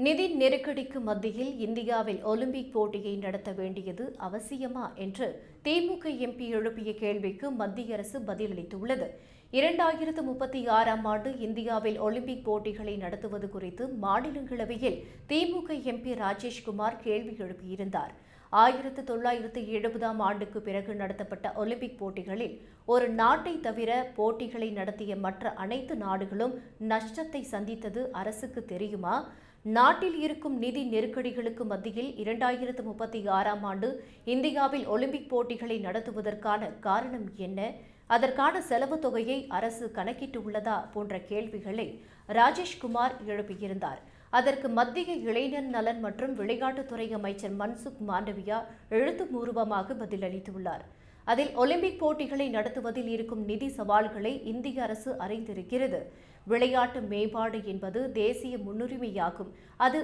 நிதி நெருக்கடிக்கு மத்தியில் இந்தியாவில் ஒலிம்பிக் போட்டியை நடத்த வேண்டியது அவசியமா என்று திமுக எம்பி எழுப்பிய கேள்விக்கு மத்திய அரசு பதிலளித்துள்ளது. 2036ஆம் ஆண்டு இந்தியாவில் ஒலிம்பிக் போட்டிகளை நடத்துவது குறித்து மாநிலங்களவையில் திமுக எம்பி ராஜேஷ்குமார் கேள்வி எழுப்பியிருந்தார். 1970ஆம் ஆண்டுக்கு பிறகு நடத்தப்பட்ட ஒலிம்பிக் போட்டிகளில் ஒரு நாட்டை தவிர போட்டிகளை நடத்திய மற்ற அனைத்து நாடுகளும் நஷ்டத்தை சந்தித்தது அரசுக்கு தெரியுமா? நாட்டில் இருக்கும் நிதி நெருக்கடிகளுக்கு மத்தியில் 2036ஆம் ஆண்டு இந்தியாவில் ஒலிம்பிக் போட்டிகளை நடத்துவதற்கான காரணம் என்ன? அதற்கான செலவு தொகையை அரசு கணக்கிட்டுள்ளதா? போன்ற கேள்விகளை ராஜேஷ்குமார் எழுப்பியிருந்தார். அதற்கு மத்திய இளைஞர் நலன் மற்றும் விளையாட்டுத்துறை அமைச்சர் மன்சுக் மாண்டவியா எழுத்துப்பூர்வமாக பதிலளித்துள்ளார். அதில் ஒலிம்பிக் போட்டிகளை நடத்துவதில் இருக்கும் நிதி சவால்களை இந்திய அரசு அறிந்திருக்கிறது. விளையாட்டு மேம்பாடு என்பது தேசிய முன்னுரிமையாகும். அது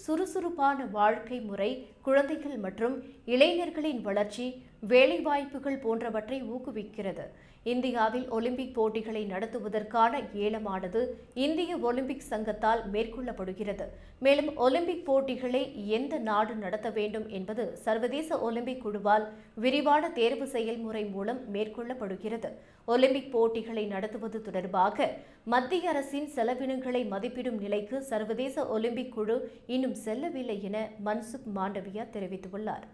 சுறுசுறுப்பான வாழ்க்கை முறை, குழந்தைகள் மற்றும் இளைஞர்களின் வளர்ச்சி, வேலைவாய்ப்புகள் போன்றவற்றை ஊக்குவிக்கிறது. இந்தியாவில் ஒலிம்பிக் போட்டிகளை நடத்துவதற்கான ஏலமானது இந்திய ஒலிம்பிக் சங்கத்தால் மேற்கொள்ளப்படுகிறது. மேலும் ஒலிம்பிக் போட்டிகளை எந்த நாடு நடத்த வேண்டும் என்பது சர்வதேச ஒலிம்பிக் குழுவால் விரிவான தேர்வு செயல்முறை மூலம் மேற்கொள்ளப்படுகிறது. ஒலிம்பிக் போட்டிகளை நடத்துவது தொடர்பாக மத்திய அரசின் செலவினங்களை மதிப்பிடும் நிலைக்கு சர்வதேச ஒலிம்பிக் குழு இன்னும் செல்லவில்லை என மன்சுக் மாண்டவியா தெரிவித்துள்ளார்.